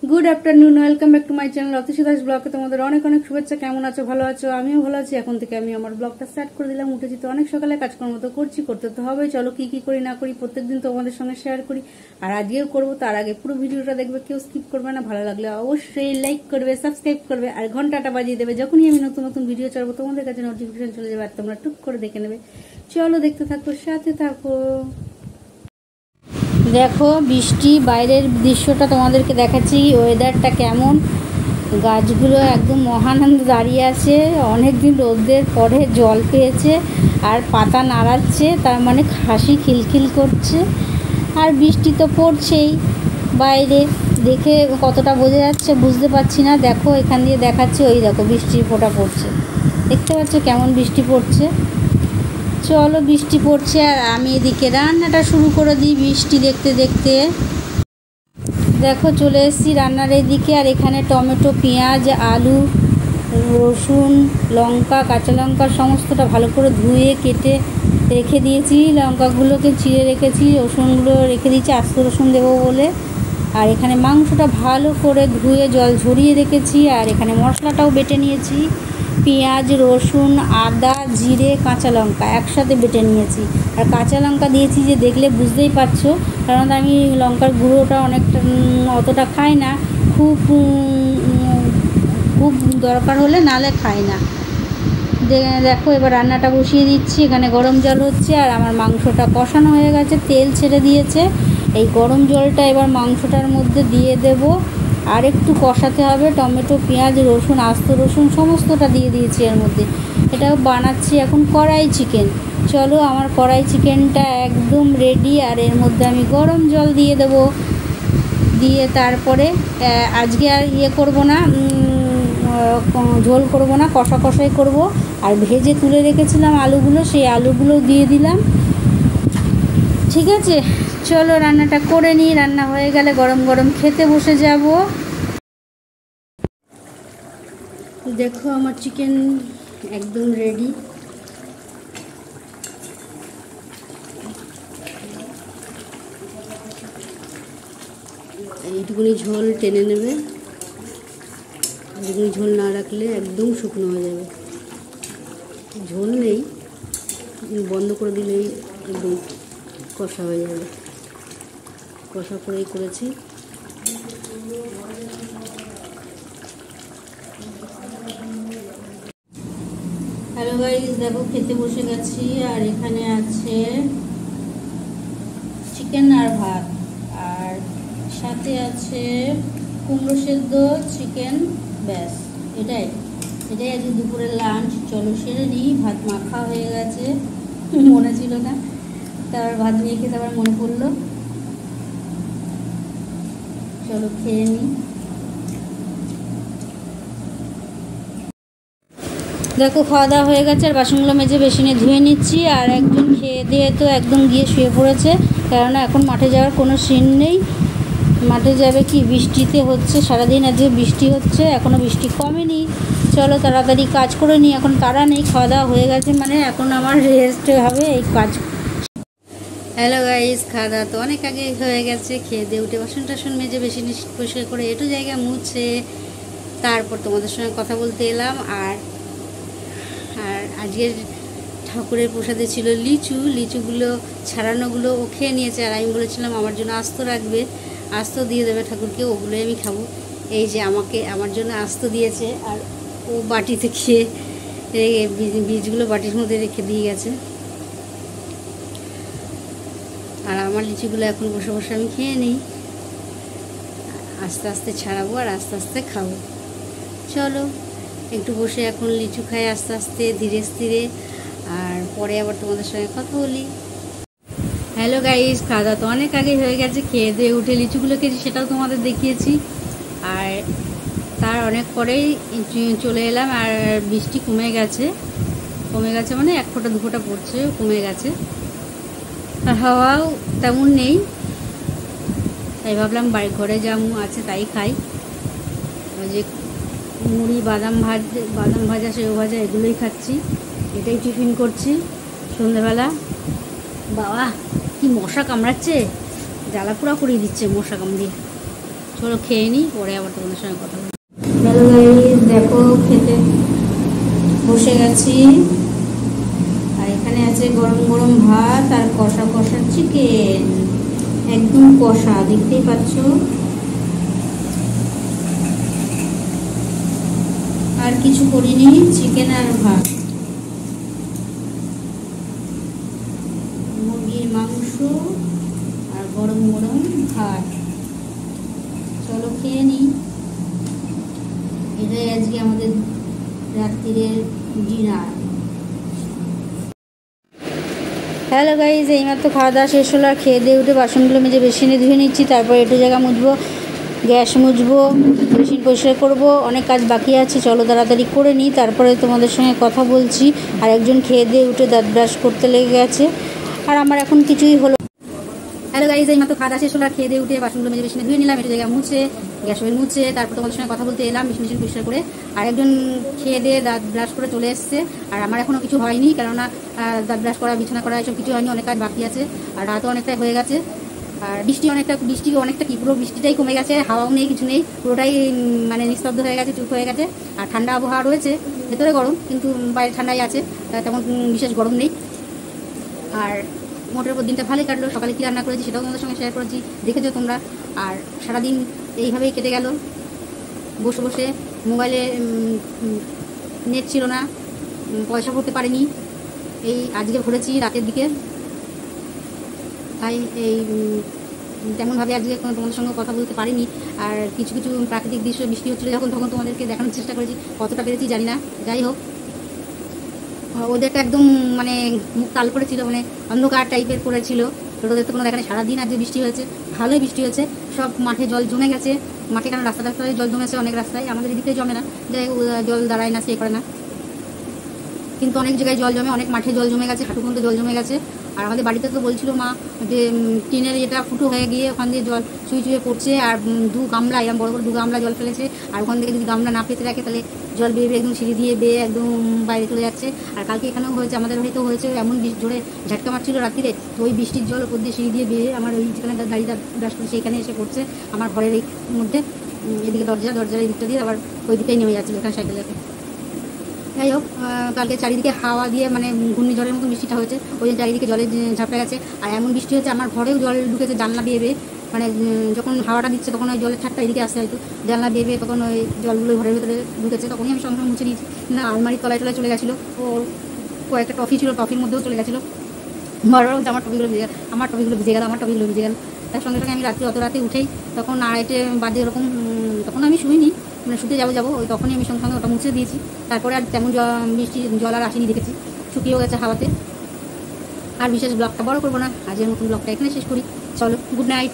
Good afternoon, welcome back to my channel Atishi Das ব্লগে তোমাদের অনেক অনেক শুভেচ্ছা। কেমন আছো? ভালো আছো? আমিও ভালো আছি। এখন থেকে আমি আমার ব্লগটা স্টার্ট করে দিলাম। উঠেছি তো অনেক সকালে, কাজকর্ম তো করতে তো হবে। চলো কি কি করি না করি প্রত্যেকদিন তোমাদের সঙ্গে শেয়ার করি, আর আজকেও করবো। তার আগে পুরো ভিডিওটা দেখবে, কেউ স্কিপ করবে না। ভালো লাগলে অবশ্যই লাইক করবে, সাবস্ক্রাইব করবে, আর ঘন্টাটা বাজিয়ে দেবে। যখনই আমি নতুন নতুন ভিডিও ছাড়বো তোমাদের কাছে নোটিফিকেশন চলে যাবে, আর তোমরা টুক করে দেখে নেবে। চলো দেখতে থাকো, সাথে থাকো। দেখো বৃষ্টি, বাইরের দৃশ্যটা তোমাদেরকে দেখাচ্ছি। ওয়েদারটা কেমন, গাছগুলো একদম মহানন্দে দাঁড়িয়ে আছে। অনেকদিন রোদের পরে জল পেয়েছে আর পাতা নাড়াচ্ছে, তার মানে হাসি খিলখিল করছে। আর বৃষ্টি তো পড়ছেই। বাইরে দেখে কতটা বোঝা যাচ্ছে বুঝতে পারছি না। দেখো এখান দিয়ে দেখাচ্ছে, ওই দেখো বৃষ্টির ফোঁটা পড়ছে। দেখতে পাচ্ছ কেমন বৃষ্টি পড়ছে? চলো বৃষ্টি পড়ছে আর আমি এদিকে রান্নাটা শুরু করে দিই বৃষ্টি দেখতে দেখতে। দেখো চলে এসেছি রান্নার এদিকে, আর এখানে টমেটো, পেঁয়াজ, আলু, রসুন, লঙ্কা, কাঁচা লঙ্কা সমস্তটা ভালো করে ধুয়ে কেটে রেখে দিয়েছি। লঙ্কাগুলোকে চিড়ে রেখেছি, রসুনগুলো রেখে দিয়েছি আস্ত রসুন দেবো বলে। আর এখানে মাংসটা ভালো করে ধুয়ে জল ঝরিয়ে রেখেছি। আর এখানে মশলাটাও বেটে নিয়েছি। পেঁয়াজ, রসুন, আদা, জিরে, কাঁচা লঙ্কা একসাথে বেটে নিয়েছি। আর কাঁচা লঙ্কা দিয়েছি যে দেখলে বুঝতেই পারছো, কারণ আমি লঙ্কার গুঁড়োটা অনেকটা অতটা খাই না, খুব খুব দরকার হলে নালে খাই না। দেখো এবার রান্নাটা বসিয়ে দিচ্ছি। এখানে গরম জল হচ্ছে আর আমার মাংসটা কষানো হয়ে গেছে, তেল ছেড়ে দিয়েছে। এই গরম জলটা এবার মাংসটার মধ্যে দিয়ে দেব, আর একটু কষাতে হবে। টমেটো, পেঁয়াজ, রসুন, আস্ত রসুন সমস্তটা দিয়ে দিয়েছি এর মধ্যে। এটাও বানাচ্ছি এখন কড়াই চিকেন। চলো আমার কড়াই চিকেনটা একদম রেডি। আর এর মধ্যে আমি গরম জল দিয়ে দেব, দিয়ে তারপরে আজকে আর করব না, ঝোল করব না, কষা কষাই করব। আর ভেজে তুলে রেখেছিলাম আলুগুলো, সেই আলুগুলো দিয়ে দিলাম। ঠিক আছে, চলো রান্নাটা করে নিই। রান্না হয়ে গেলে গরম গরম খেতে বসে যাব। দেখো আমার চিকেন একদম রেডি। এইটুকুনি ঝোল টেনে নেবে, এইটুকুনি ঝোল না রাখলে একদম শুকনো হয়ে যাবে। ঝোল নেই, বন্ধ করে দিলেই একদম কষা হয়ে যাবে। কষা করেই করেছি। হ্যালো গাইস, দেখো খেতে বসে গেছি। আর এখানে আছে চিকেন আর ভাত, আর সাথে আছে কুমড়ো সেদ্ধ, চিকেন, ব্যাস এটাই আজকে দুপুরের লাঞ্চ। চলো সেরে নিই। ভাত মাখা হয়ে গেছে, মনে ছিল না, তারপর ভাত নিয়ে খেতে আবার মনে পড়লো। চলো খেয়ে নিই। দেখো খাওয়া দাওয়া হয়ে গেছে, আর বাসনগুলো মেজে বেসিনে ধুয়ে নিচ্ছি। আর একজন খেয়ে দিয়ে তো একদম গিয়ে শুয়ে পড়েছে, কেননা এখন মাঠে যাওয়ার কোনো সিন নেই। মাঠে যাবে কি, বৃষ্টিতে হচ্ছে সারাদিন, আজকে বৃষ্টি হচ্ছে, এখনও বৃষ্টি কমেনি। চলো তাড়াতাড়ি কাজ করে নিই, এখন তাড়া নেই। খাওয়া দাওয়া হয়ে গেছে মানে এখন আমার রেস্ট হবে, এই কাজ। হ্যালো গাইস, খাওয়া দাওয়া তো অনেক আগে হয়ে গেছে। খেয়ে দিয়ে উঠে বাসন টাসন মেজে বেসিনে পরিষ্কার করে একটু জায়গা মুছে তারপর তোমাদের সঙ্গে কথা বলতে এলাম। আর আজকের ঠাকুরের প্রসাদে ছিল লিচুগুলো ছাড়ানোগুলো ও খেয়ে নিয়েছে। আর আমি বলেছিলাম আমার জন্য আস্ত রাখবে, আস্ত দিয়ে দেবে ঠাকুরকে, ওগুলোই আমি খাবো। এই যে আমার জন্য আস্ত দিয়েছে, আর ও বাটিতে খেয়ে বীজগুলো বাটির মধ্যে রেখে দিয়ে গেছে। আর আমার লিচুগুলো এখন বসে বসে আমি খেয়ে নিই। আস্তে আস্তে ছাড়াবো আর আস্তে আস্তে খাবো। চলো একটু বসে এখন লিচু খাই আস্তে আস্তে ধীরে স্থিরে, আর পরে আবার তোমাদের সঙ্গে কথা বলি। হ্যালো গাইস, খাওয়া দাওয়া তো অনেক আগে হয়ে গেছে। খেয়ে দিয়ে উঠে লিচুগুলো খেয়েছি, সেটাও তোমাদের দেখিয়েছি। আর তার অনেক পরেই চলে এলাম। আর বৃষ্টি কমে গেছে মানে 1 ফোঁটা 2 ফোঁটা পড়ছে, কমে গেছে। আর হাওয়াও তেমন নেই, তাই ভাবলাম ঘরে যা আছে তাই খাই। ওই যে মুড়ি, বাদাম ভাজা, সেও ভাজা, এগুলোই খাচ্ছি। এটাই টিফিন করছি সন্ধ্যেবেলা। বাবা কি মশা কামড়াচ্ছে, জ্বালা পোড়া করিয়ে দিচ্ছে মশা কামড়িয়ে। চলো খেয়ে নিই, পরে আবার তোমাদের সঙ্গে কথা বলি। হ্যালো গাইস, দেখো খেতে বসে গেছি। আর এখানে আছে গরম গরম ভাত আর কষা কষা চিকেন, একদম কষা, দেখতেই পাচ্ছ। আর কিছু করিনি, চিকেন আর ভাত, মুরগির মাংস আর গরম গরম ভাত। চলো খেয়ে নিই। এটাই আজকে আমাদের রাত্রিরের ডিনার। হ্যালো গাইজ, এইমাত্র খাওয়া দাওয়া শেষ হলো। আর খেয়ে দিয়ে উঠে বাসনগুলো মেজে বেসিনে ধুয়ে নিচ্ছি। তারপর একটু জায়গা মুছবো, গ্যাস মুছবো, বেসিন পরিষ্কার করবো, অনেক কাজ বাকি আছে। চলো তাড়াতাড়ি করে নিই, তারপরে তোমাদের সঙ্গে কথা বলছি। আর একজন খেয়ে দিয়ে উঠে দাঁত ব্রাশ করতে লেগে গেছে। আর আমার এখন কিছুই হলো। হ্যালো গাইজ, এইমাত্র খাওয়া দাওয়া শেষ হলো। আর খেয়ে দিয়ে উঠে বাসনগুলো মেজে বেসিনে ধুয়ে নিলাম, একটু জায়গা মুছে, গ্যাস ওভেন মুছে, তারপর তোমাদের সঙ্গে কথা বলতে এলাম মেশিন পরিষ্কার করে। আর একজন খেয়ে দিয়ে দাঁত ব্রাশ করে চলে এসছে। আর আমার এখনও কিছু হয়নি, কেননা দাঁত ব্রাশ করা, বিছানা করা এসব কিছু হয়নি, অনেক কাজ বাকি আছে। আর রাতও অনেকটাই হয়ে গেছে। আর বৃষ্টি অনেকটা কি পুরো বৃষ্টিটাই কমে গেছে, হাওয়াও নেই, কিছু নেই, পুরোটাই মানে নিস্তব্ধ হয়ে গেছে, চুপ হয়ে গেছে। আর ঠান্ডা আবহাওয়া রয়েছে, ভেতরে গরম, কিন্তু বাইরে ঠান্ডাই আছে, তেমন বিশেষ গরম নেই। আর মোটের উপর দিনটা ভালোই কাটলো। সকালে কী রান্না করেছি সেটাও তোমাদের সঙ্গে শেয়ার করেছি, দেখেছো তোমরা। আর সারাদিন এইভাবেই কেটে গেল, বসে বসে। মোবাইলে নেট ছিল না, পয়সা ভরতে পারিনি, এই আজকে ভরেছি রাতের দিকে। তাই এই তেমনভাবে আজকে তোমাদের সঙ্গে কথা বলতে পারিনি। আর কিছু কিছু প্রাকৃতিক দৃশ্য বৃষ্টি হচ্ছিলো যখন, তখন তোমাদেরকে দেখানোর চেষ্টা করেছি। কতটা পেরেছি জানি না, যাই হোক। ওদেরটা একদম মানে মুখ তাল করেছিল, মানে অন্ধকার টাইপের করেছিল। ওদের তো কোনো দেখানে সারাদিন আজকে বৃষ্টি হয়েছে, ভালোই বৃষ্টি হয়েছে। সব মাঠে জল জমে গেছে, মাঠে কারণ রাস্তায় জল জমেছে অনেক রাস্তায়, আমাদের এদিকে জমে না, যাই জল দাঁড়ায় না, সে করে না। কিন্তু অনেক জায়গায় জল জমে, অনেক মাঠে জল জমে গেছে, হাঁটু পর্যন্ত জল জমে গেছে। আর আমাদের বাড়িতে তো বলছিল মা যে টিনের এটা ফুটো হয়ে গিয়ে ওখান দিয়ে জল চুই চুয়ে পড়ছে। আর 2 গামলা, এরকম বড় বড় 2 গামলা জল ফেলেছে। আর ওখান থেকে যদি গামলা না পেতে রাখে, তাহলে জল বেয়ে একদম সিঁড়ি দিয়ে বেয়ে একদম বাইরে চলে যাচ্ছে। আর কালকে এখানেও হয়েছে, আমাদের হয়তো হয়েছে, এমন জোরে ঝাটকা মারছিল রাত্রিরে, তো ওই বৃষ্টির জল ওপর দিয়ে সিঁড়ি দিয়ে বেয়ে আমার ওই যেখানে দাঁড়িয়ে ব্রাশ করছে সেখানে এসে পড়ছে, আমার ঘরের এই মধ্যে। এদিকে দরজার এই দিকটা দিয়ে আবার ওই দিকটাই নেমে যাচ্ছিলো, এখানে সাইকেলে। যাই হোক, কালকে চারিদিকে হাওয়া দিয়ে মানে ঘূর্ণিঝড়ের মতো বৃষ্টিটা হয়েছে, ওই জন্য চারিদিকে জলে ঝাপটা গেছে। আর এমন বৃষ্টি হচ্ছে, আমার ঘরেও জল ঢুকেছে জানলা বেয়ে বেয়ে। মানে যখন হাওয়াটা দিচ্ছে তখন ওই জলের ছাড়টা এদিকে আসছে, হয়তো জানলা বেয়ে বেয়ে তখন ওই জলগুলো ঘরের ভিতরে ঢুকেছে। তখনই আমি সঙ্গে মুছে নিয়েছি, না আলমারির তলায় চলে গেছিলো। ও কয়েকটা টফি ছিল, টফির মধ্যেও চলে গেছিলো। বড় হচ্ছে আমার টপিগুলো ভিজে গেল, তার সঙ্গে সঙ্গে আমি অত রাতে উঠেই, তখন 2:30 বাজে এরকম, তখন আমি শুইনি, মানে শুতে যাবো ওই তখনই আমি সঙ্গে সঙ্গে ওটা মুছে দিয়েছি। তারপরে আর তেমন বৃষ্টি জল আর আসেনি, দেখেছি শুকিয়েও গেছে হাওয়াতে। আর বিশেষ ব্লগটা বড় করবো না, আজকের মতন ব্লগটা এখানে শেষ করি। চলো, গুড নাইট।